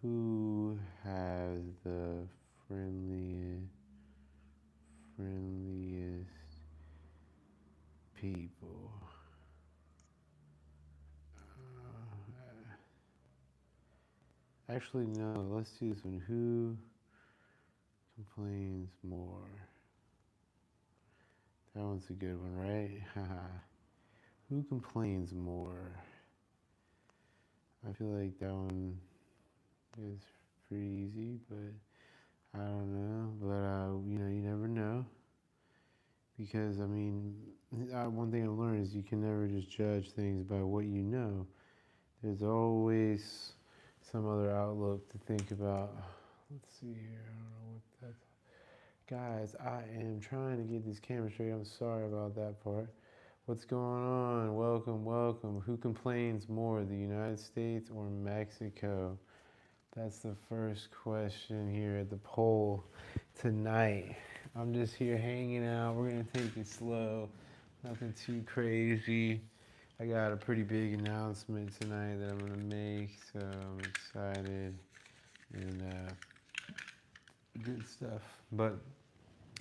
Who has the friendliest people? Actually, no. Let's do this one. Who complains more? That one's a good one, right? Who complains more? I feel like that one is pretty easy, but I don't know. But you never know because I mean, one thing I've learned is you can never just judge things by what you know. There's always some other outlook to think about. Let's see here. I don't know what that's. Guys, I am trying to get these cameras straight. I'm sorry about that part. What's going on? Welcome, welcome. Who complains more, the United States or Mexico? That's the first question here at the poll tonight. I'm just here hanging out. We're going to take it slow, nothing too crazy. I got a pretty big announcement tonight that I'm going to make, so I'm excited and good stuff. But,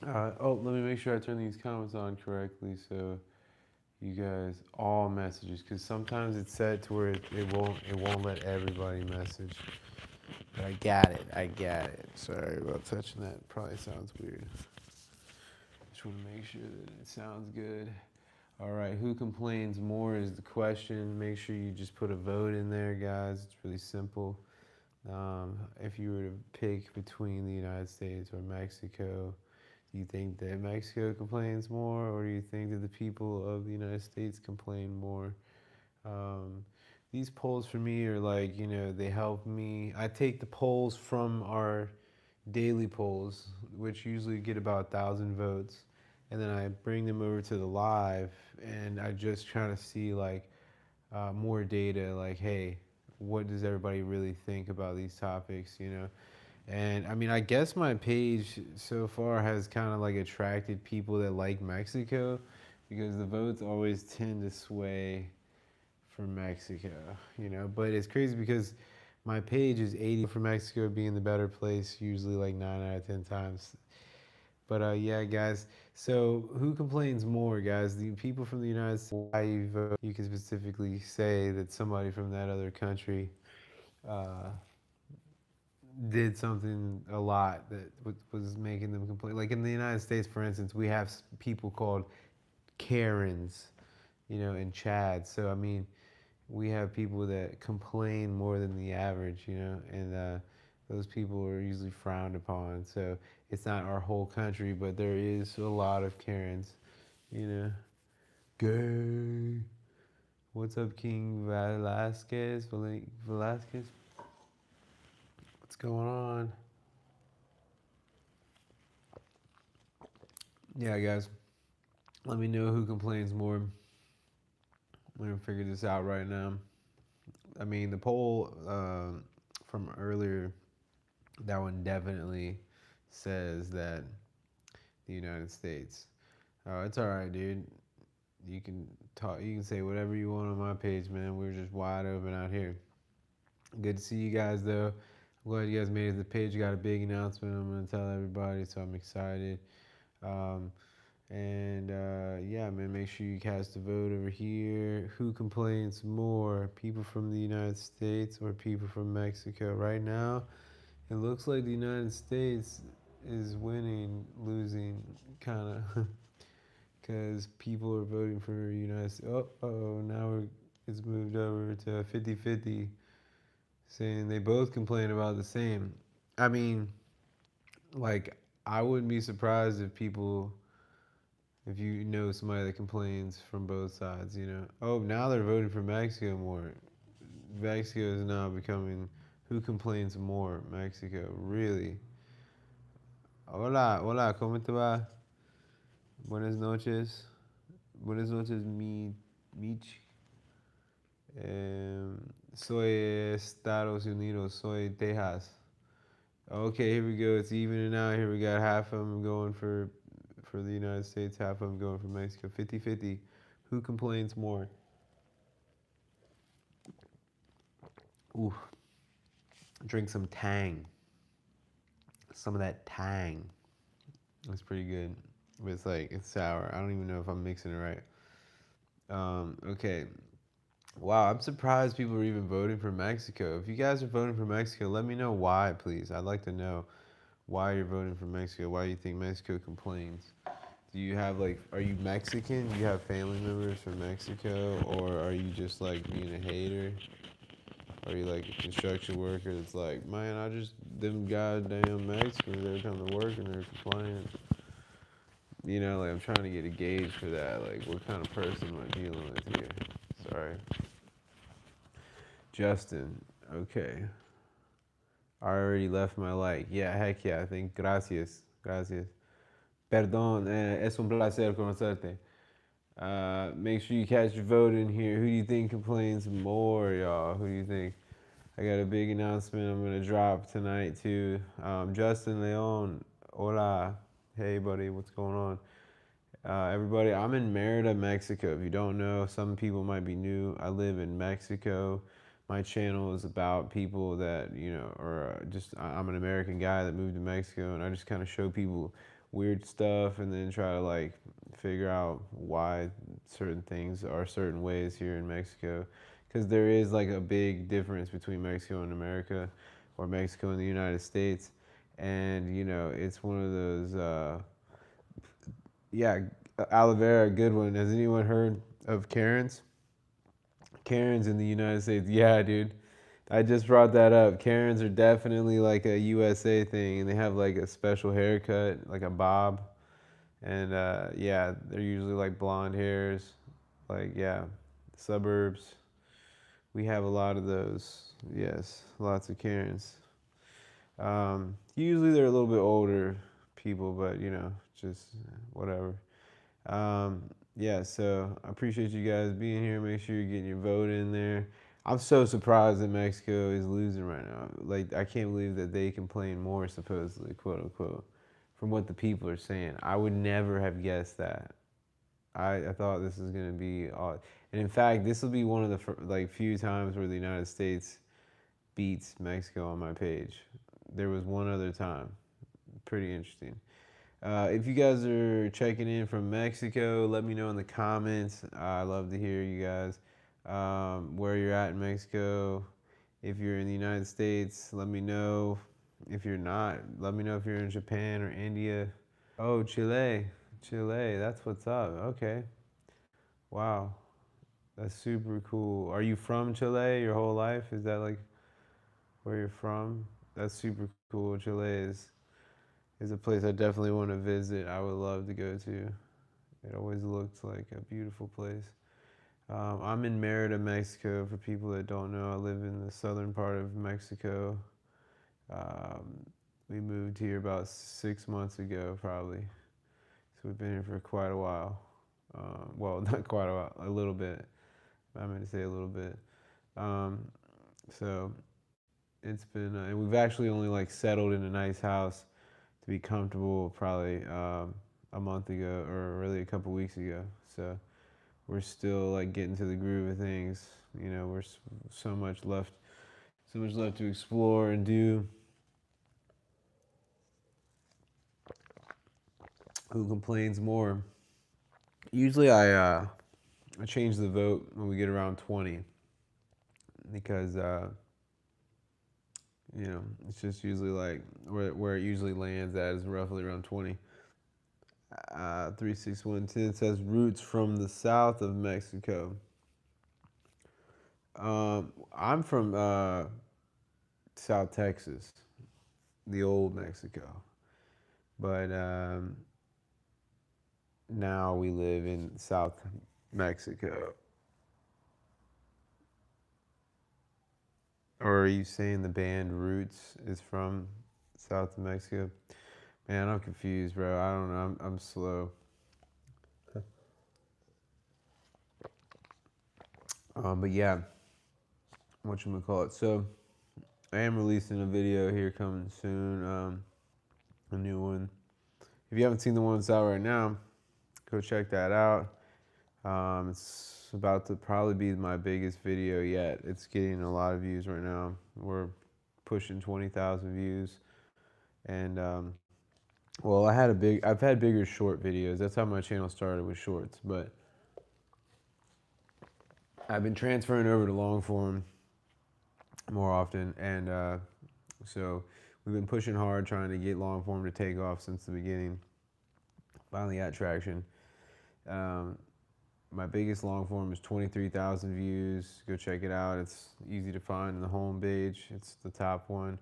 let me make sure I turn these comments on correctly so you guys all messages, because sometimes it's set to where it won't let everybody message. But I got it. I got it. Sorry about touching that. Probably sounds weird. Just want to make sure that it sounds good. All right, who complains more is the question. Make sure you just put a vote in there, guys. It's really simple. If you were to pick between the United States or Mexico, do you think that Mexico complains more, or do you think that the people of the United States complain more? Um, these polls for me are like, they help me. I take the polls from our daily polls, which usually get about 1,000 votes, and then I bring them over to the live, and I just try to see like more data, like, hey, what does everybody really think about these topics? And I mean, I guess my page so far has kind of like attracted people that like Mexico because the votes always tend to sway for Mexico. But it's crazy because my page is 80 for Mexico being the better place, usually like 9 out of 10 times. But yeah, guys. So who complains more, guys? The people from the United States. Why you vote? You can specifically say that somebody from that other country uh, did something a lot that was making them complain. Like in the United States, for instance, we have people called Karens, in Chad. So I mean, we have people that complain more than the average, and those people are usually frowned upon. So it's not our whole country, but there is a lot of Karens, you know. Gay. What's up, King Velasquez? Velasquez? What's going on? Yeah, guys. Let me know who complains more. We're gonna figure this out right now. I mean, the poll from earlier, that one definitely says that the United States. Oh, it's all right, dude. You can talk. You can say whatever you want on my page, man. We're just wide open out here. Good to see you guys, though. I'm glad you guys made it to the page. You got a big announcement. I'm gonna tell everybody, so I'm excited. Um, and yeah, man, make sure you cast a vote over here. Who complains more, people from the United States or people from Mexico? Right now, it looks like the United States is winning, losing, kind of. Because people are voting for United States. Oh, now it's moved over to 50-50, saying they both complain about the same. I mean, like, I wouldn't be surprised if you know somebody that complains from both sides. Oh, now they're voting for Mexico more. Mexico is now becoming who complains more, Mexico. Really? Hola, hola, ¿cómo te va? Buenas noches. Buenas noches, Mich. Soy Estados Unidos, soy Texas. Okay, here we go. It's evening out. Here we got half of them going for the United States, half of them going for Mexico. 50-50. Who complains more? Ooh, Drink some Tang. Some of that Tang. It's pretty good. But it's like, it's sour. I don't even know if I'm mixing it right. Okay. Wow, I'm surprised people are even voting for Mexico. If you guys are voting for Mexico, let me know why, please. I'd like to know why you're voting for Mexico. Why you think Mexico complains. Do you have like, are you Mexican? Do you have family members from Mexico? Or are you just like being a hater? Are you like a construction worker that's like, man, I just, them goddamn Mexicans, every time they're working, they're complaining. You know, like I'm trying to get a gauge for that. Like, what kind of person am I dealing with here? Sorry. Justin, okay. I already left my like. Yeah, heck yeah, I think. Gracias. Gracias. Perdón, es un placer conocerte. Make sure you catch your vote in here. Who do you think complains more, y'all? Who do you think? I got a big announcement I'm gonna drop tonight too. Justin Leon, hola, hey buddy, what's going on? Everybody, I'm in Merida, Mexico. If you don't know, some people might be new. I live in Mexico. My channel is about people that, you know, or just, I'm an American guy that moved to Mexico, and I just kind of show people weird stuff and then try to like figure out why certain things are certain ways here in Mexico. Because there is like a big difference between Mexico and America, or Mexico and the United States. And, you know, it's one of those, yeah, aloe vera, good one. Has anyone heard of Karens? Karens in the United States. Yeah, dude. I just brought that up. Karens are definitely like a USA thing, and they have like a special haircut, like a bob. And yeah, they're usually like blonde hairs. Like, yeah, suburbs. We have a lot of those. Yes, lots of Karens. Usually they're a little bit older people, but you know, just whatever. Um, yeah, so I appreciate you guys being here. Make sure you're getting your vote in there. I'm so surprised that Mexico is losing right now. Like, I can't believe that they complain more, supposedly, quote unquote, from what the people are saying. I would never have guessed that. I thought this was going to be odd. And in fact, this will be one of the like few times where the United States beats Mexico on my page. There was one other time. Pretty interesting. If you guys are checking in from Mexico, let me know in the comments. I love to hear you guys where you're at in Mexico. If you're in the United States, let me know. If you're not, let me know if you're in Japan or India. Oh, Chile. Chile, that's what's up. Okay. Wow. That's super cool. Are you from Chile your whole life? Is that like where you're from? That's super cool. Chile is a place I definitely want to visit. I would love to go to. It always looked like a beautiful place. I'm in Merida, Mexico. For people that don't know, I live in the southern part of Mexico. Um, we moved here about 6 months ago, probably. So we've been here for quite a while. Well, not quite a while, a little bit. I meant to say a little bit. Um, so it's been, and we've actually only like settled in a nice house to be comfortable probably a month ago, or really a couple weeks ago. So we're still like getting to the groove of things. You know, we're so much left to explore and do. Who complains more? Usually I change the vote when we get around 20 because you know, it's just usually like where it usually lands at is roughly around 20. 36110 says roots from the south of Mexico. I'm from South Texas, the old Mexico, but now we live in South Mexico. Or are you saying the band Roots is from South Mexico? Man, I'm confused, bro. I don't know. I'm slow. But yeah, what you gonna call it? So I am releasing a video here coming soon. A new one. If you haven't seen the one that's out right now, go check that out. It's about to probably be my biggest video yet. It's getting a lot of views right now. We're pushing 20,000 views. And well, I've had bigger short videos. That's how my channel started, with shorts. But I've been transferring over to long form more often, and so we've been pushing hard trying to get long form to take off since the beginning. Finally got traction. Um, my biggest long form is 23,000 views. Go check it out. It's easy to find in the home page. It's the top one.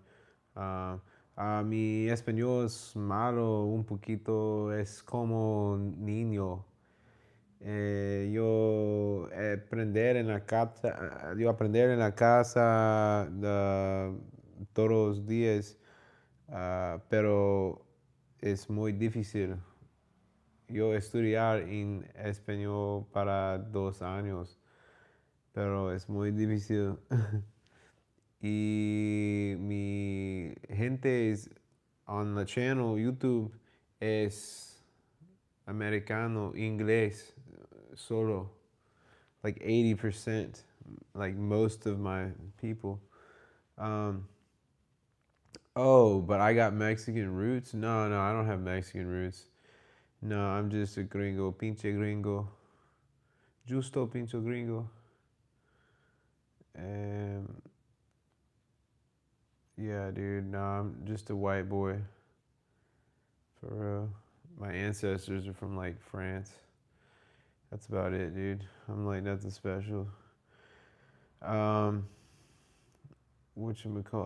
Mi español es malo un poquito, es como niño. Yo aprender en la casa todos los días, pero es muy difícil. Yo estudiar en español para 2 años, pero es muy difícil. Y mi gente es on the channel YouTube es americano, inglés solo, like 80%, like most of my people. Oh, but I got Mexican roots? No, I don't have Mexican roots. No, I'm just a gringo, pinche gringo. Justo pinche gringo. Yeah, dude, no, I'm just a white boy. For real. My ancestors are from like France. That's about it, dude. I'm like nothing special. Whatchamacallit?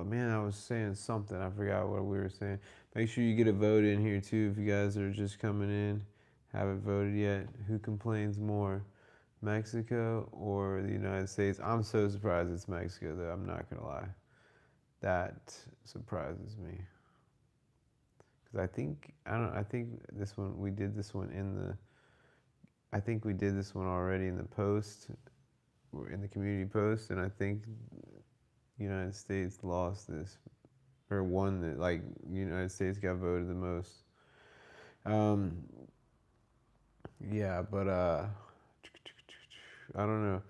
Man, I was saying something. I forgot what we were saying. Make sure you get a vote in here too if you guys are just coming in. Haven't voted yet. Who complains more, Mexico or the United States? I'm so surprised it's Mexico though. I'm not gonna lie. That surprises me. Because I think this one, we did this one I think we did this one already in the post, or in the community post, and I think United States lost this, or won that, like, United States got voted the most. Yeah, but I don't know.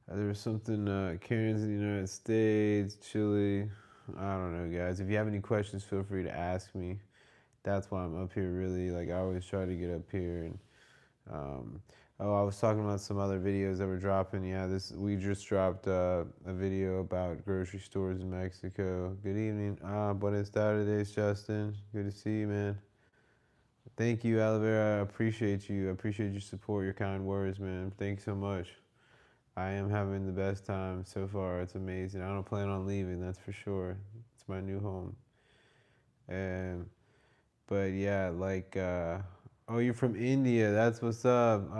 There was something, Karen's in the United States, Chile. I don't know, guys. If you have any questions, feel free to ask me. That's why I'm up here, really. Like, I always try to get up here. And I was talking about some other videos that were dropping. Yeah, we just dropped a video about grocery stores in Mexico. Good evening. Buenas tardes, Justin. Good to see you, man. Thank you, Olivera. I appreciate you. I appreciate your support, your kind words, man. Thanks so much. I am having the best time so far. It's amazing. I don't plan on leaving, that's for sure. It's my new home. But yeah, like, oh, you're from India. That's what's up.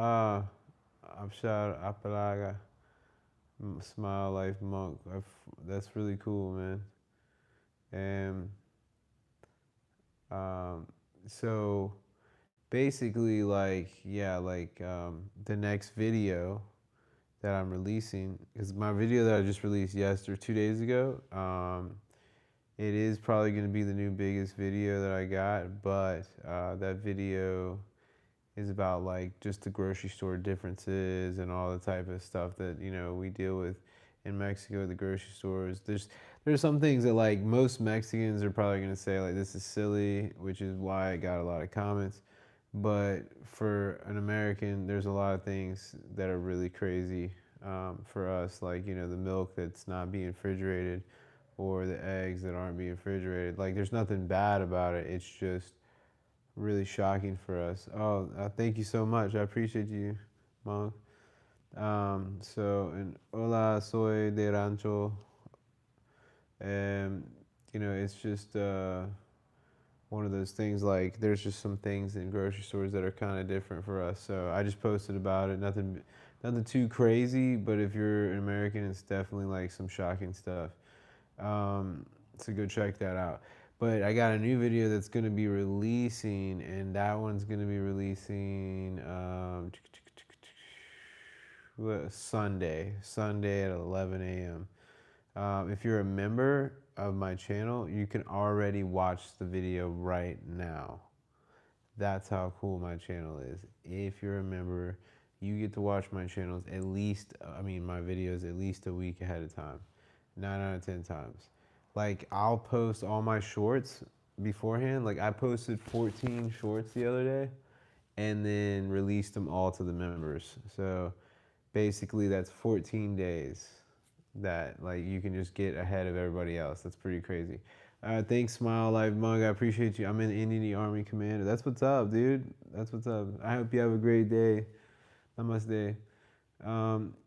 Abshar Apalaga. Smile Life Monk. That's really cool, man. And so basically, like, yeah, like, the next video that I'm releasing is my video that I just released yesterday, 2 days ago. It is probably going to be the new biggest video that I got, but that video is about like just the grocery store differences and all the type of stuff that we deal with in Mexico, the grocery stores. There's some things that like most Mexicans are probably going to say like this is silly, which is why I got a lot of comments. But for an American, there's a lot of things that are really crazy for us, like the milk that's not being refrigerated, or the eggs that aren't being refrigerated. Like, there's nothing bad about it. It's just really shocking for us. Oh, thank you so much. I appreciate you, Monk. And hola, soy de Rancho. And, it's just one of those things, like, there's just some things in grocery stores that are kind of different for us. So I just posted about it. Nothing too crazy, but if you're an American, it's definitely like some shocking stuff. So go check that out. But I got a new video that's going to be releasing, and that one's going to be releasing Sunday at 11 a.m. If you're a member of my channel, you can already watch the video right now. That's how cool my channel is. If you're a member, you get to watch my channels my videos at least a week ahead of time. 9 out of 10 times. like I'll post all my shorts beforehand. Like I posted 14 shorts the other day and then released them all to the members. So basically that's 14 days that like you can just get ahead of everybody else. That's pretty crazy. Thanks, Smile Life Mug. I appreciate you. I'm in Indian Army Commander. That's what's up, dude. That's what's up. I hope you have a great day. Namaste.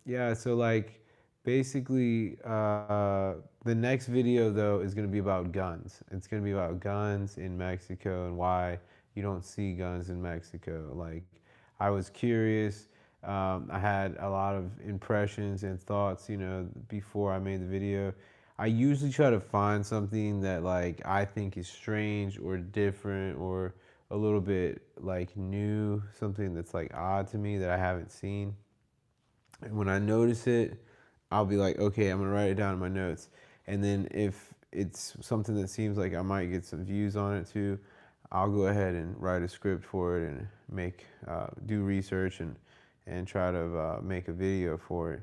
Yeah, so like basically the next video though is gonna be about guns. It's gonna be about guns in Mexico and why you don't see guns in Mexico. Like I was curious. I had a lot of impressions and thoughts, you know, before I made the video. I usually try to find something that like I think is strange or different or a little bit like new, something that's like odd to me that I haven't seen. And when I notice it, I'll be like, okay, I'm gonna write it down in my notes. And then if it's something that seems like I might get some views on it too, I'll go ahead and write a script for it and make do research and try to make a video for it.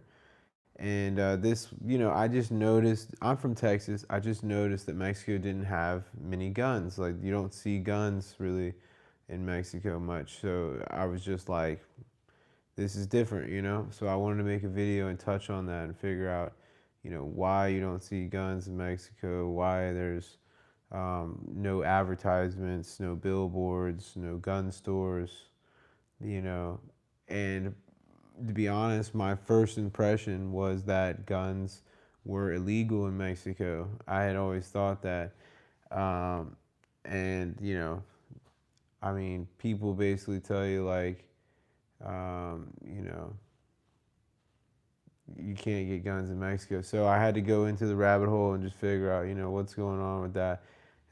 And this, you know, I just noticed. I'm from Texas. I just noticed that Mexico didn't have many guns. Like you don't see guns really in Mexico much. So I was just like, this is different, you know? So I wanted to make a video and touch on that and figure out, you know, why you don't see guns in Mexico, why there's no advertisements, no billboards, no gun stores, you know? And to be honest, my first impression was that guns were illegal in Mexico. I had always thought that. Um, and, you know, I mean, people basically tell you, like, you know, you can't get guns in Mexico. So I had to go into the rabbit hole and just figure out, you know, what's going on with that.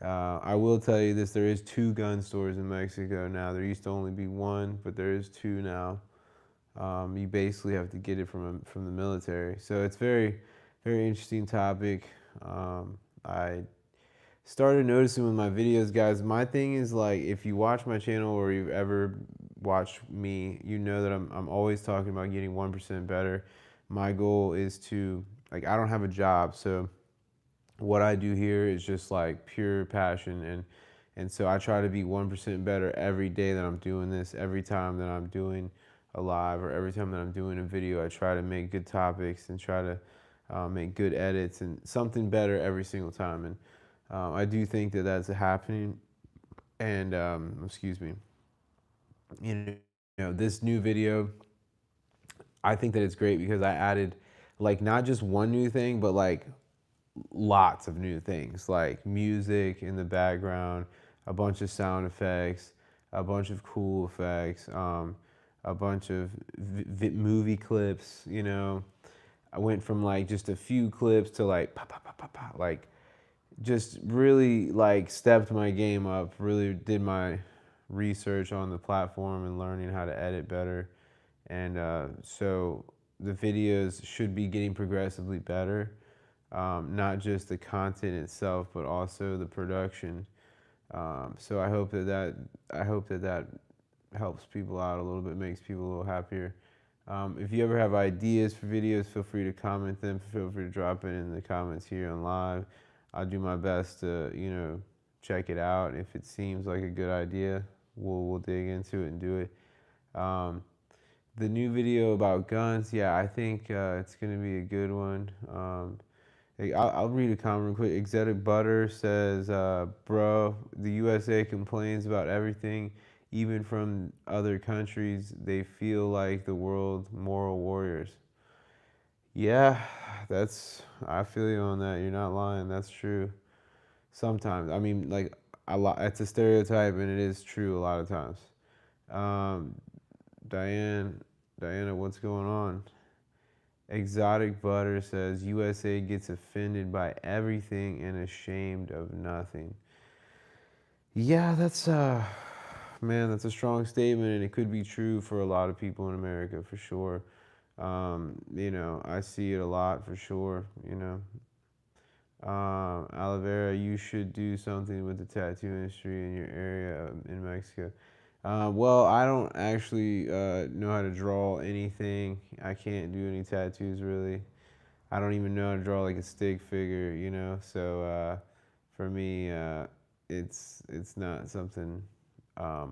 I will tell you this: there is 2 gun stores in Mexico now. There used to only be 1, but there is 2 now. You basically have to get it from the military. So it's very interesting topic. I started noticing with my videos, guys. My thing is like, if you watch my channel or you've ever watched me, you know that I'm always talking about getting 1% better. My goal is to, like, I don't have a job, so what I do here is just like pure passion, and so I try to be 1% better every day that I'm doing this. Every time that I'm doing a live or every time that I'm doing a video, I try to make good topics and try to make good edits and something better every single time. And I do think that that's happening. And excuse me, you know, this new video, I think that it's great because I added like not just one new thing, but like lots of new things, like music in the background, a bunch of sound effects, a bunch of cool effects, a bunch of movie clips. You know, I went from like just a few clips to like pop, pop, pop, pop, pop, like just really like stepped my game up, really did my research on the platform and learning how to edit better. And so the videos should be getting progressively better, not just the content itself, but also the production. So I hope that helps people out a little bit, makes people a little happier. If you ever have ideas for videos, feel free to comment them. Feel free to drop it in the comments here on live. I'll do my best to, you know, check it out. If it seems like a good idea, we'll dig into it and do it. The new video about guns, yeah, I think it's gonna be a good one. I'll read a comment real quick. Exotic Butter says, bro, the USA complains about everything, even from other countries. They feel like the world moral warriors. Yeah, I feel you on that. You're not lying. That's true. Sometimes. I mean, like, it's a stereotype and it is true a lot of times. Um, Diana, what's going on? Exotic Butter says USA gets offended by everything and ashamed of nothing. Yeah, that's man, that's a strong statement, and it could be true for a lot of people in America for sure. You know, I see it a lot for sure. You know, Olivera, you should do something with the tattoo industry in your area in Mexico. Well, I don't actually know how to draw anything. I can't do any tattoos really. I don't even know how to draw like a stick figure, you know. So for me, it's not something I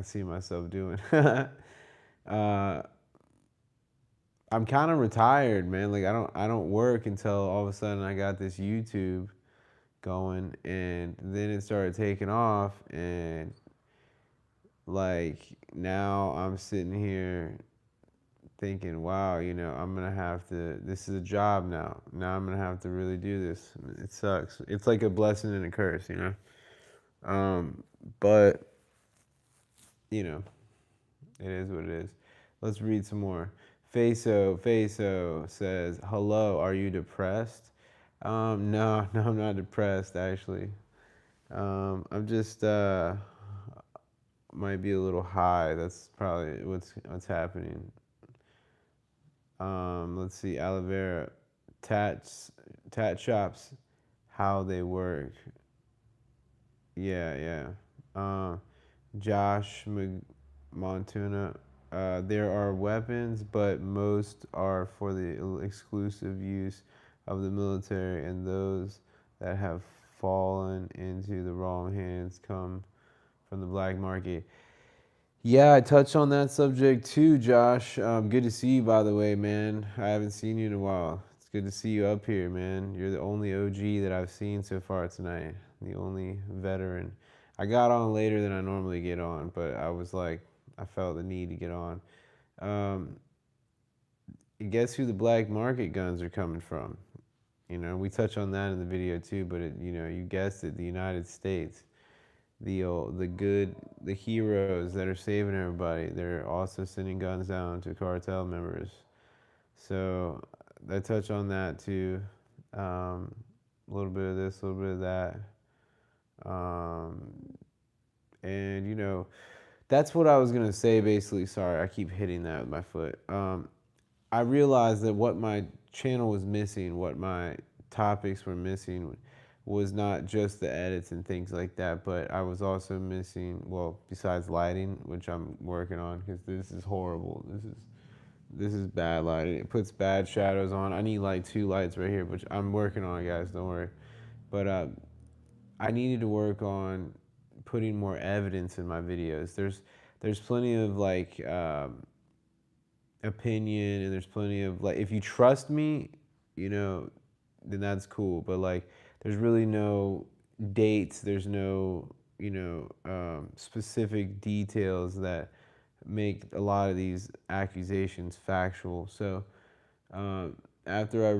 see myself doing. I'm kind of retired, man. Like I don't work until all of a sudden I got this YouTube going, and then it started taking off, and like now I'm sitting here thinking, wow, you know, I'm gonna have to. This is a job now. Now I'm gonna have to really do this. It sucks. It's like a blessing and a curse, you know. But you know, it is what it is. Let's read some more. Faso says, "Hello, are you depressed?" No, no, I'm not depressed actually. I'm just might be a little high. That's probably what's happening. Let's see, aloe vera, tat shops, how they work. Yeah, yeah. Josh Montuna. There are weapons, but most are for the exclusive use of the military, and those that have fallen into the wrong hands come from the black market. Yeah, I touched on that subject too, Josh. Good to see you, by the way, man. I haven't seen you in a while. It's good to see you up here, man. You're the only OG that I've seen so far tonight, the only veteran. I got on later than I normally get on, but I was like, I felt the need to get on. Um, guess who the black market guns are coming from? You know, we touch on that in the video too, but you know, you guessed it, the United States. The heroes that are saving everybody, they're also sending guns down to cartel members. So I touch on that too. A little bit of this, a little bit of that. Um, and you know, that's what I was gonna say basically. Sorry, I keep hitting that with my foot. I realized that what my channel was missing, what my topics were missing, was not just the edits and things like that, but I was also missing, well, besides lighting, which I'm working on, because this is horrible. This is bad lighting. It puts bad shadows on. I need like 2 lights right here, which I'm working on, guys. Don't worry. But I needed to work on putting more evidence in my videos. There's plenty of like opinion, and there's plenty of like, if you trust me, you know, then that's cool. But like, there's really no dates. There's no, you know, specific details that make a lot of these accusations factual. So after I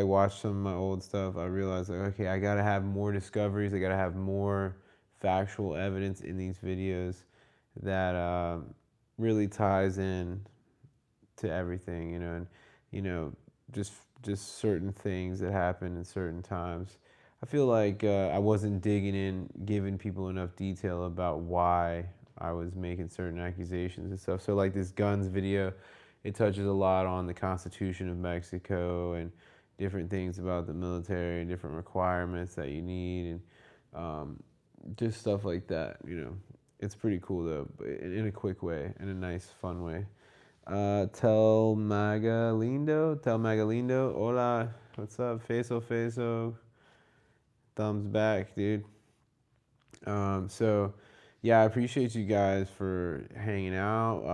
watched some of my old stuff, I realized like, okay, I gotta have more discoveries. I gotta have more factual evidence in these videos that really ties in to everything, you know, and you know, just just certain things that happen in certain times. I feel like I wasn't digging in, giving people enough detail about why I was making certain accusations and stuff. So like this guns video, it touches a lot on the Constitution of Mexico and different things about the military and different requirements that you need, and just stuff like that. You know, it's pretty cool though, but in a quick way, in a nice, fun way. Tel Magalindo, hola, what's up? Feso, thumbs back, dude. So, yeah, I appreciate you guys for hanging out.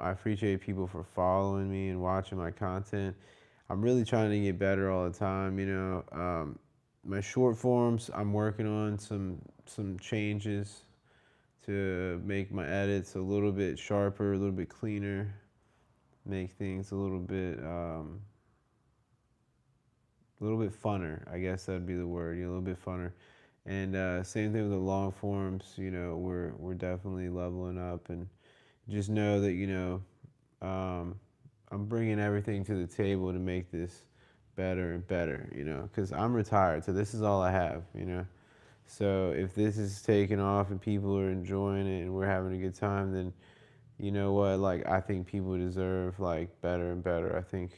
I appreciate people for following me and watching my content. I'm really trying to get better all the time, you know. My short forms, I'm working on some changes to make my edits a little bit sharper, a little bit cleaner, make things a little bit funner. I guess that'd be the word. You know, a little bit funner. And same thing with the long forms. You know, we're definitely leveling up, and just know that you know I'm bringing everything to the table to make this better and better. You know, because I'm retired, so this is all I have. You know, so if this is taking off and people are enjoying it and we're having a good time, then you know what? Like, I think people deserve like better and better. I think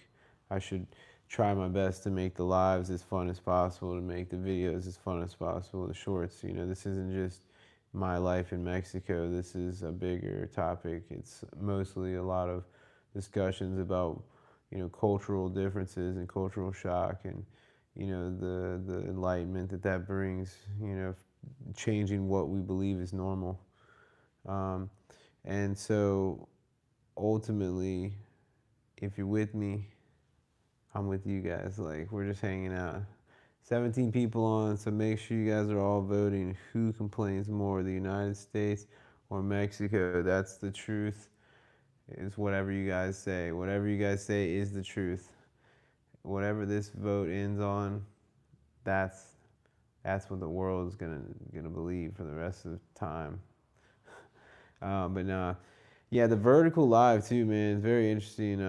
I should try my best to make the lives as fun as possible, to make the videos as fun as possible, the shorts. You know, this isn't just my life in Mexico. This is a bigger topic. It's mostly a lot of discussions about, cultural differences and cultural shock, and the enlightenment that brings, changing what we believe is normal. Um, and so ultimately, if you're with me, I'm with you guys. Like, we're just hanging out. 17 people on, so make sure you guys are all voting. Who complains more, the United States or Mexico? That's the truth, is whatever you guys say. Whatever you guys say is the truth. Whatever this vote ends on, that's that's what the world is gonna believe for the rest of time. But nah, yeah, the vertical live too, man. It's very interesting.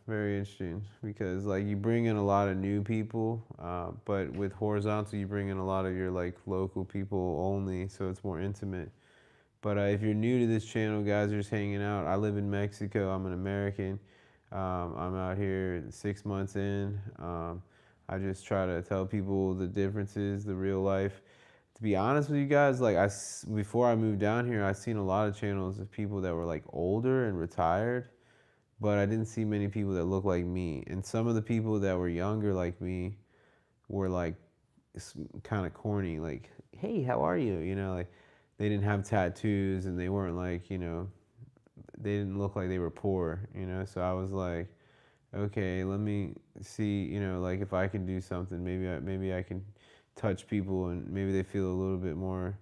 Very interesting because like you bring in a lot of new people, but with horizontal you bring in a lot of your like local people only, so it's more intimate. But if you're new to this channel, guys, are just hanging out. I live in Mexico. I'm an American. I'm out here 6 months in. I just try to tell people the differences, the real life. To be honest with you guys, like before I moved down here, I seen a lot of channels of people that were like older and retired, but I didn't see many people that look like me. And some of the people that were younger like me were like kind of corny, like, "Hey, how are you?" Like they didn't have tattoos and they weren't like, they didn't look like they were poor. So I was like, okay, let me see, like if I can do something, maybe I can touch people and maybe they feel a little bit more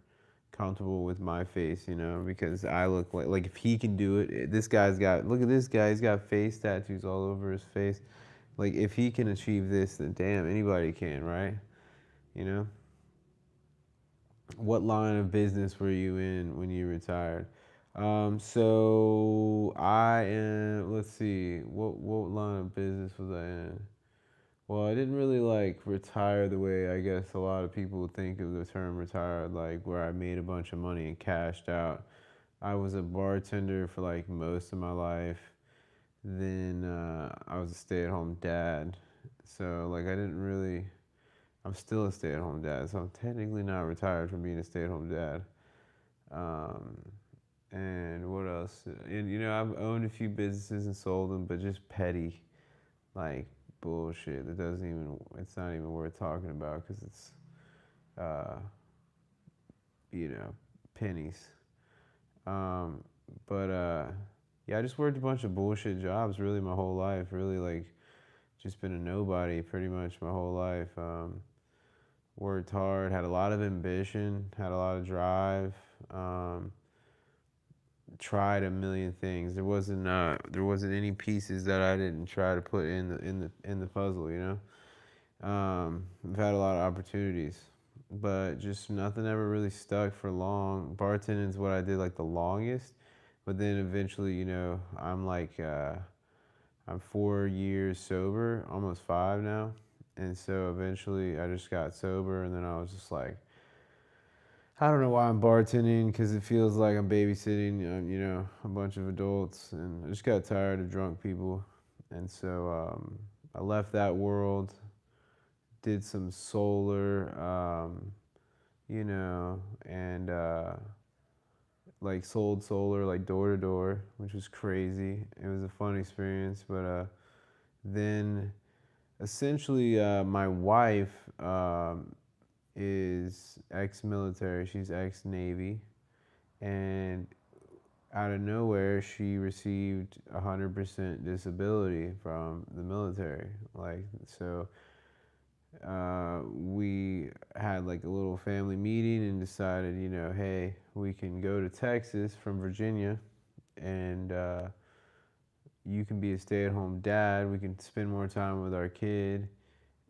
comfortable with my face, because I look like if he can do it, this guy's got, look at this guy, he's got face tattoos all over his face. Like if he can achieve this, then damn, anybody can, right? You know? What line of business were you in when you retired? So I am. Let's see. What line of business was I in? Well, I didn't really like retire the way I guess a lot of people think of the term retired, like where I made a bunch of money and cashed out. I was a bartender for like most of my life. Then I was a stay-at-home dad. So like I didn't really. I'm still a stay-at-home dad, so I'm technically not retired from being a stay-at-home dad. Um, and what else? And I've owned a few businesses and sold them, but just petty, like bullshit. That doesn't even. It's not even worth talking about because it's, uh, pennies. Um, but yeah, I just worked a bunch of bullshit jobs really my whole life. Really like, just been a nobody pretty much my whole life. Worked hard, had a lot of ambition, had a lot of drive. Um, Tried a million things. There wasn't any pieces that I didn't try to put in the puzzle. I've had a lot of opportunities, but just nothing ever really stuck for long. Bartending is what I did like the longest, but then eventually, I'm like I'm 4 years sober, almost 5 now, and so eventually I just got sober, and then I was just like, I don't know why I'm bartending because it feels like I'm babysitting, a bunch of adults, and I just got tired of drunk people, and so I left that world, did some solar, and like sold solar like door to door, which was crazy. It was a fun experience, but then essentially my wife is ex-military. She's ex-Navy, and out of nowhere, she received 100% disability from the military. Like, so we had like a little family meeting and decided, hey, we can go to Texas from Virginia, and you can be a stay-at-home dad. We can spend more time with our kid,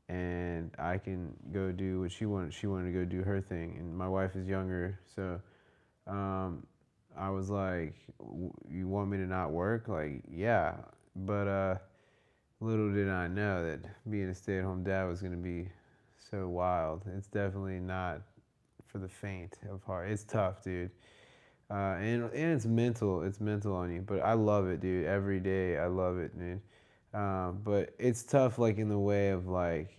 and I can go do what she wanted. She wanted to go do her thing, and my wife is younger, so um, I was like, "You want me to not work?" Like, yeah, but little did I know that being a stay-at-home dad was going to be so wild. It's definitely not for the faint of heart. It's tough, dude. And it's mental. It's mental on you. But I love it, dude. Every day, I love it, dude. But it's tough, like in the way of like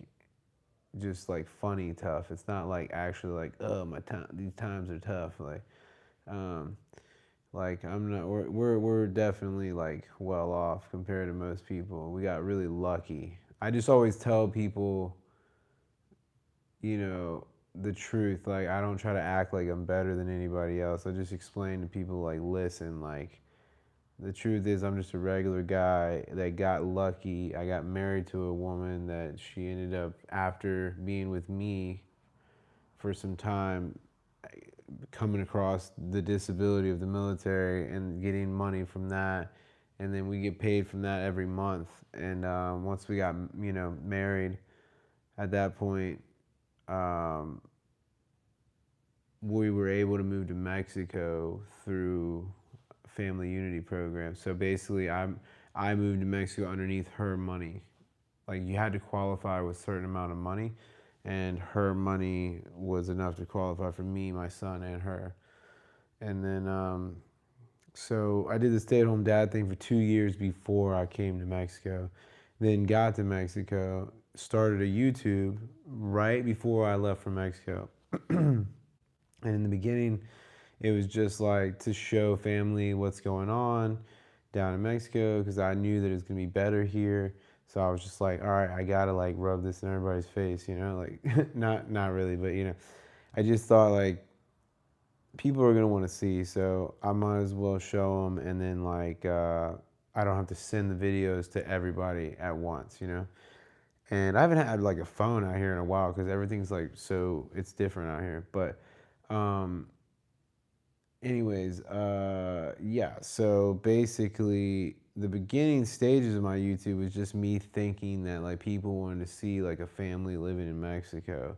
just like funny tough. It's not like actually like, oh, my time. These times are tough. Um, Like I'm not. We're definitely like well off compared to most people. We got really lucky. I just always tell people, you know, the truth. Like I don't try to act like I'm better than anybody else. I just explain to people like, listen, like the truth is I'm just a regular guy that got lucky. I got married to a woman that she ended up, after being with me for some time, coming across the disability of the military and getting money from that, and then we get paid from that every month. And once we got, you know, married, at that point, um, we were able to move to Mexico through family unity program. So basically, I moved to Mexico underneath her money. Like you had to qualify with a certain amount of money, and her money was enough to qualify for me, my son, and her. And then so I did the stay-at-home dad thing for 2 years before I came to Mexico. Then got to Mexico, started a YouTube right before I left from Mexico. And in the beginning, it was just like to show family what's going on down in Mexico, because I knew that it was gonna be better here. So I was just like, all right, I gotta like rub this in everybody's face, you know, like not really, but you know, I just thought like people are gonna want to see, so I might as well show them, and then like I don't have to send the videos to everybody at once, you know. And I haven't had like a phone out here in a while because everything's like so it's different out here. But um, anyways, yeah. So basically, the beginning stages of my YouTube was just me thinking that like people wanted to see like a family living in Mexico,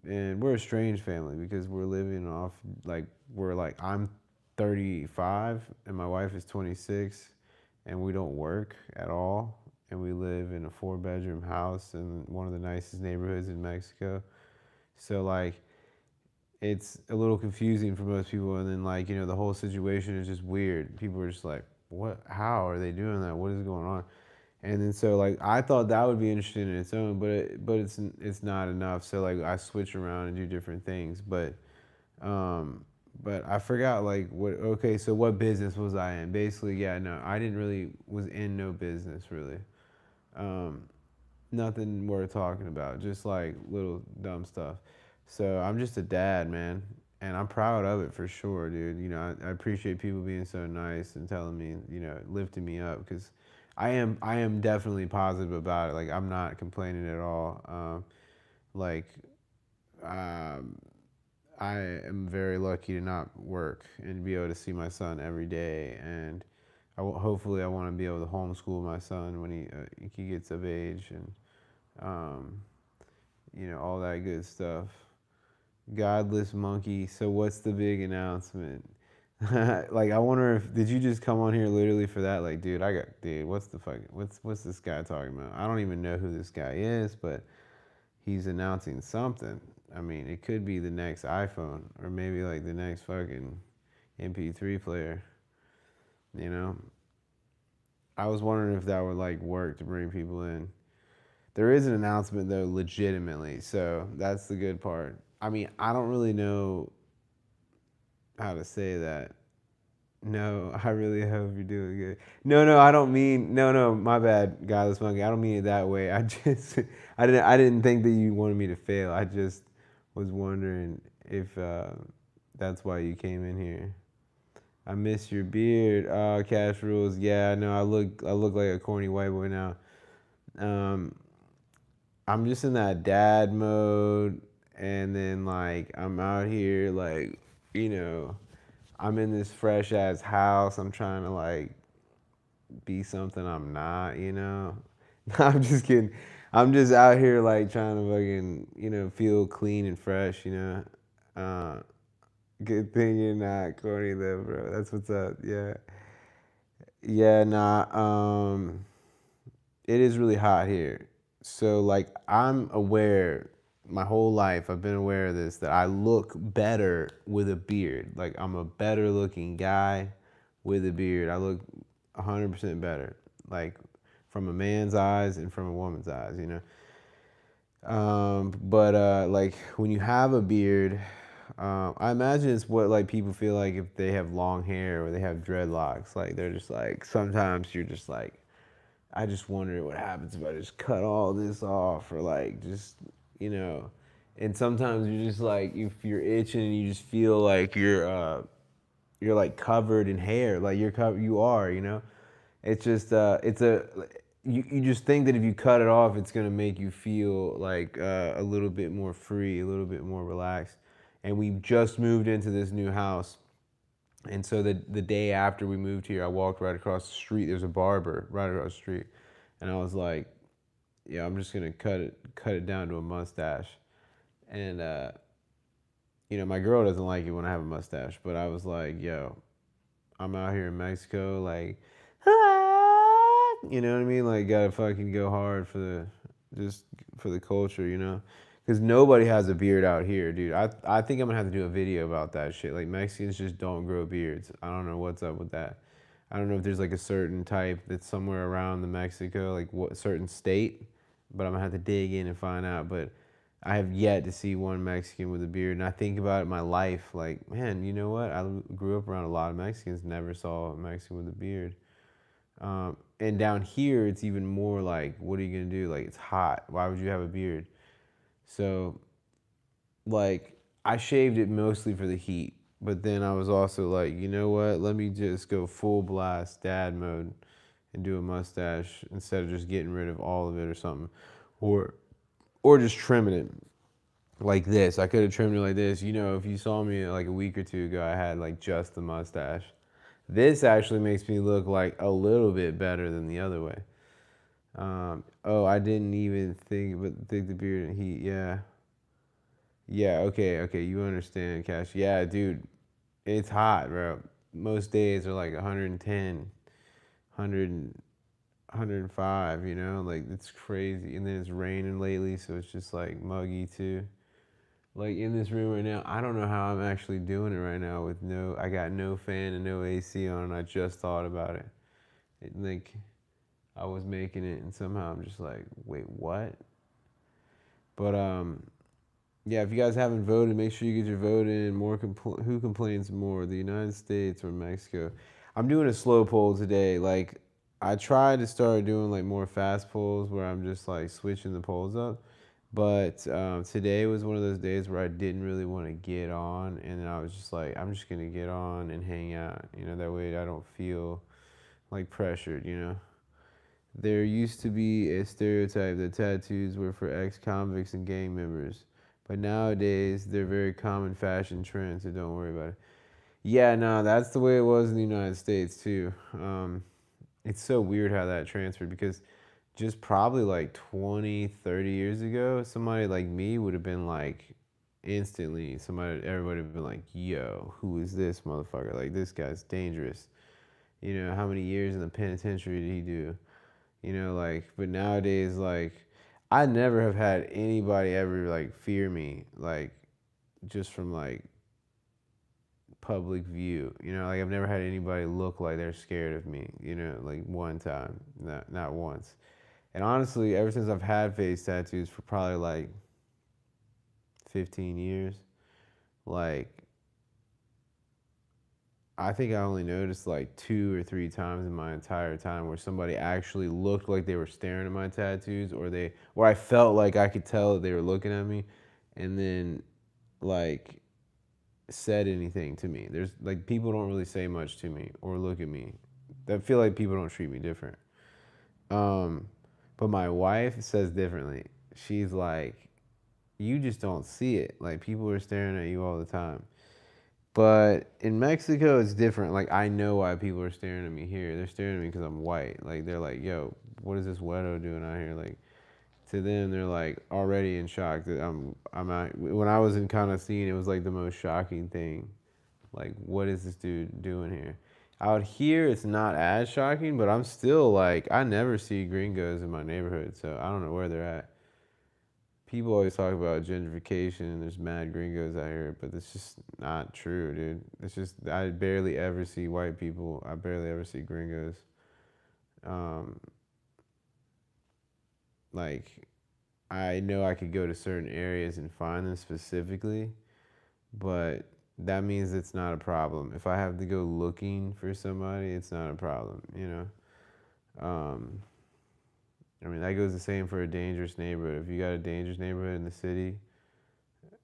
and we're a strange family because we're living off like we're like I'm 35 and my wife is 26, and we don't work at all, and we live in a 4-bedroom house in one of the nicest neighborhoods in Mexico. So like it's a little confusing for most people, and then like, you know, the whole situation is just weird. People are just like, what, how are they doing that, what is going on? And then so like I thought that would be interesting in its own, but it's not enough. So like I switch around and do different things, um, but I forgot like what. Okay, so what business was I in? Basically, yeah, no, I didn't really was in no business really. Um, Nothing worth talking about, just like little dumb stuff. So I'm just a dad, man, and I'm proud of it for sure, dude. You know, I appreciate people being so nice and telling me, you know, lifting me up, because I am definitely positive about it. Like I'm not complaining at all. Like um, I am very lucky to not work and be able to see my son every day, and hopefully I want to be able to homeschool my son when he gets of age, and um, you know, all that good stuff. Godless monkey. So what's the big announcement? Like I wonder if did you just come on here literally for that? Like, dude, what's the fuck what's this guy talking about? I don't even know who this guy is, but he's announcing something. I mean, it could be the next iPhone, or maybe like the next fucking MP3 player, you know? I was wondering if that would like work to bring people in. There is an announcement though, legitimately, so that's the good part. I mean, I don't really know how to say that. No, I really hope you're doing good. No, I don't mean no, my bad, Godless Monkey. I don't mean it that way. I just I didn't think that you wanted me to fail. I just was wondering if that's why you came in here. I miss your beard. Cash rules. Yeah, no, I look like a corny white boy now. Um, I'm just in that dad mode, and then like I'm out here like, you know, I'm in this fresh ass house. I'm trying to like be something I'm not, you know. I'm just kidding. I'm just out here like trying to fucking, you know, feel clean and fresh, you know. Uh, Good thing you're not corny though, bro. That's what's up. Yeah. Yeah, nah. It is really hot here. So like I'm aware my whole life I've been aware of this, that I look better with a beard. Like I'm a better looking guy with a beard. I look 100% better. Like from a man's eyes and from a woman's eyes, you know. But like when you have a beard, I imagine it's what like people feel like if they have long hair or they have dreadlocks. Like they're just like sometimes you're just like, I just wonder what happens if I just cut all this off or like just you know. And sometimes you're just like if you're itching and you just feel like you're like covered in hair, like you're covered, you are, you know. It's just it's a you just think that if you cut it off, it's gonna make you feel like a little bit more free, a little bit more relaxed. And we just moved into this new house, and so the day after we moved here, I walked right across the street. There's a barber right across the street, and I was like, yeah, I'm just gonna cut it down to a mustache. And you know, my girl doesn't like it when I have a mustache, but I was like, yo, I'm out here in Mexico, like, you know what I mean? Like, gotta fucking go hard for just for the culture, you know? Because nobody has a beard out here, dude. I think I'm gonna have to do a video about that shit. Like, Mexicans just don't grow beards. I don't know what's up with that. I don't know if there's like a certain type that's somewhere around the Mexico, like what certain state, but I'm gonna have to dig in and find out. But I have yet to see one Mexican with a beard, and I think about it in my life, like, man, you know what? I grew up around a lot of Mexicans, never saw a Mexican with a beard. And down here, it's even more like, what are you gonna do? Like, it's hot. Why would you have a beard? So, like, I shaved it mostly for the heat, but then I was also like, you know what? Let me just go full blast dad mode and do a mustache instead of just getting rid of all of it or something, or just trimming it like this. I could have trimmed it like this. You know, if you saw me like a week or two ago, I had like just the mustache. This actually makes me look like a little bit better than the other way. Oh, I didn't even think the beard and heat. Yeah, yeah. Okay. You understand, Cash? Yeah, dude, it's hot, bro. Most days are like 110, 100, 105. You know, like it's crazy. And then it's raining lately, so it's just like muggy too. Like in this room right now, I don't know how I'm actually doing it right now with I got no fan and no AC on, and I just thought about it. Like I was making it, and somehow I'm just like, wait, what? But yeah. If you guys haven't voted, make sure you get your vote in. Who complains more, the United States or Mexico? I'm doing a slow poll today. Like I tried to start doing like more fast polls where I'm just like switching the polls up. But today was one of those days where I didn't really want to get on, and I was just like, I'm just gonna get on and hang out. You know, that way I don't feel like pressured. You know. There used to be a stereotype that tattoos were for ex-convicts and gang members, but nowadays they're very common fashion trend, so don't worry about it. Yeah, no, that's the way it was in the United States too. It's so weird how that transferred because just probably like 20, 30 years ago, somebody like me would have been like instantly, everybody would have been like, yo, who is this motherfucker? Like, this guy's dangerous. You know, how many years in the penitentiary did he do? You know, like, but nowadays, like, I never have had anybody ever like fear me, like, just from like public view. You know, like I've never had anybody look like they're scared of me. You know, like one time, not once. And honestly, ever since I've had face tattoos for probably like 15 years, like I think I only noticed like 2 or 3 times in my entire time where somebody actually looked like they were staring at my tattoos, or I felt like I could tell that they were looking at me, and then like said anything to me. There's like people don't really say much to me or look at me. I feel like people don't treat me different. Um, but my wife says differently. She's like, you just don't see it. Like people are staring at you all the time. But in Mexico, it's different. Like I know why people are staring at me here. They're staring at me because I'm white. Like they're like, "Yo, what is this weirdo doing out here?" Like to them, they're like already in shock that I'm out. When I was in kind of scene, it was like the most shocking thing. Like, what is this dude doing here? Out here, it's not as shocking, but I'm still like, I never see gringos in my neighborhood, so I don't know where they're at. People always talk about gentrification and there's mad gringos out here, but it's just not true, dude. It's just I barely ever see white people. I barely ever see gringos. Um, like I know I could go to certain areas and find them specifically, but that means it's not a problem. If I have to go looking for somebody, it's not a problem, you know? I mean, that goes the same for a dangerous neighborhood. If you got a dangerous neighborhood in the city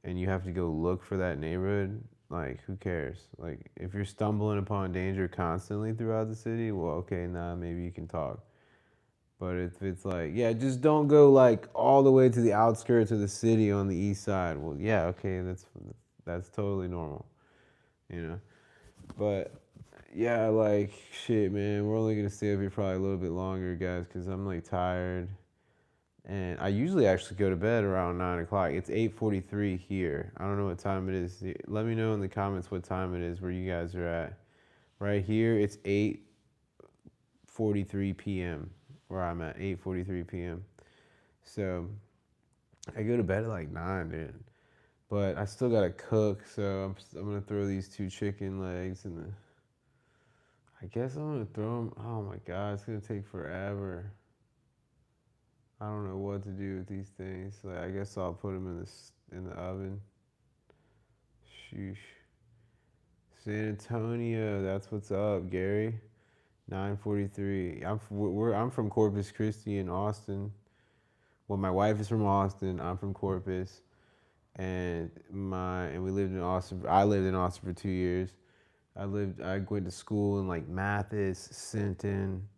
and you have to go look for that neighborhood, like, who cares? Like, if you're stumbling upon danger constantly throughout the city, well, okay, nah, maybe you can talk. But if it's like, yeah, just don't go like all the way to the outskirts of the city on the east side. Well, yeah, okay, that's totally normal, you know. But yeah, like shit, man. We're only gonna stay up here probably a little bit longer, guys, because I'm like tired. And I usually actually go to bed around 9 o'clock. It's 8:43 here. I don't know what time it is. Let me know in the comments what time it is where you guys are at. Right here, it's 8:43 p.m. where I'm at. 8:43 p.m. So I go to bed at like 9, dude. But I still gotta cook, so I'm gonna throw these 2 chicken legs in the. I guess I'm gonna throw them. Oh my god, it's gonna take forever. I don't know what to do with these things. Like, I guess I'll put them in the oven. Sheesh. San Antonio, that's what's up, Gary. 9:43. I'm from Corpus Christi in Austin. Well, my wife is from Austin. I'm from Corpus, and we lived in Austin. I lived in Austin for 2 years. I went to school in like Mathis, Sinton,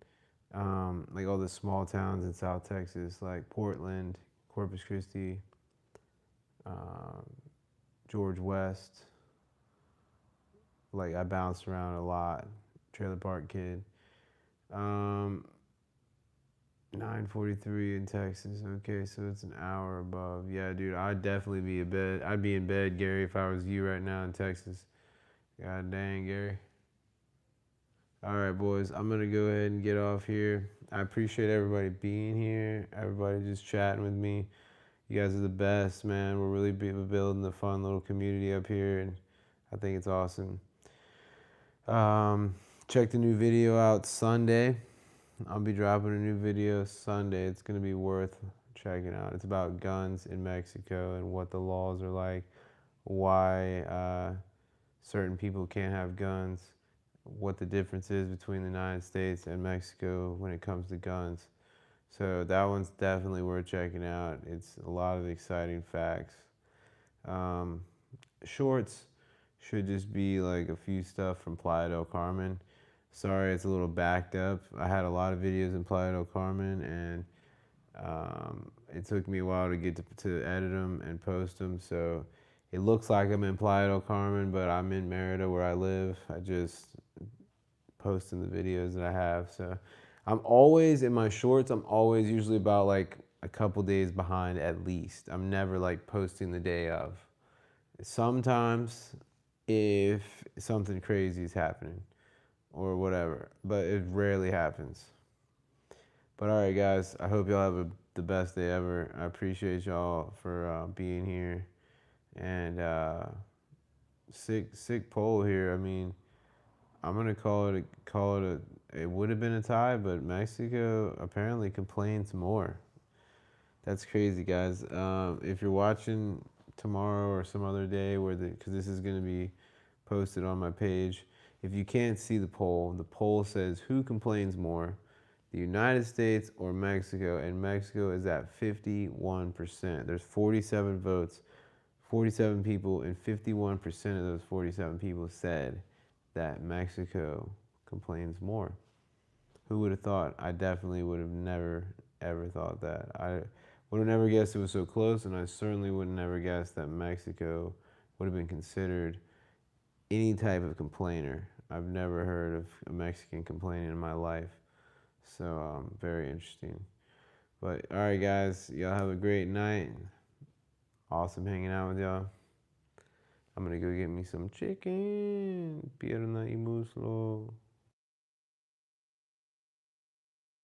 like all the small towns in South Texas, like Portland, Corpus Christi, um, George West. Like I bounced around a lot. Trailer Park Kid. 9:43 in Texas. Okay, so it's an hour above. Yeah, dude, I'd definitely be in bed. I'd be in bed, Gary, if I was you right now in Texas. God dang, Gary. All right, boys, I'm going to go ahead and get off here. I appreciate everybody being here, everybody just chatting with me. You guys are the best, man. We're really building a fun little community up here, and I think it's awesome. Check the new video out Sunday. I'll be dropping a new video Sunday. It's going to be worth checking out. It's about guns in Mexico and what the laws are like, why certain people can't have guns, what the difference is between the United States and Mexico when it comes to guns. So that one's definitely worth checking out. It's a lot of exciting facts. Shorts should just be like a few stuff from Playa del Carmen. Sorry, it's a little backed up. I had a lot of videos in Playa del Carmen, and it took me a while to get to edit them and post them. So it looks like I'm in Playa del Carmen, but I'm in Merida where I live. I just posting the videos that I have. So I'm always in my shorts. I'm always usually about like a couple days behind at least. I'm never like posting the day of. Sometimes if something crazy is happening or whatever, but it rarely happens. But all right, guys, I hope y'all have the best day ever. I appreciate y'all for being here. And sick poll here. I mean, I'm gonna call it a. It would have been a tie, but Mexico apparently complains more. That's crazy, guys. If you're watching tomorrow or some other day, because this is gonna be posted on my page. If you can't see the poll says who complains more, the United States or Mexico, and Mexico is at 51%. There's 47 votes, 47 people, and 51% of those 47 people said that Mexico complains more. Who would have thought? I definitely would have never, ever thought that. I would have never guessed it was so close, and I certainly would have never guessed that Mexico would have been considered any type of complainer. I've never heard of a Mexican complaining in my life. So, very interesting. But, all right, guys, y'all have a great night. Awesome hanging out with y'all. I'm going to go get me some chicken. Pierna y muslo.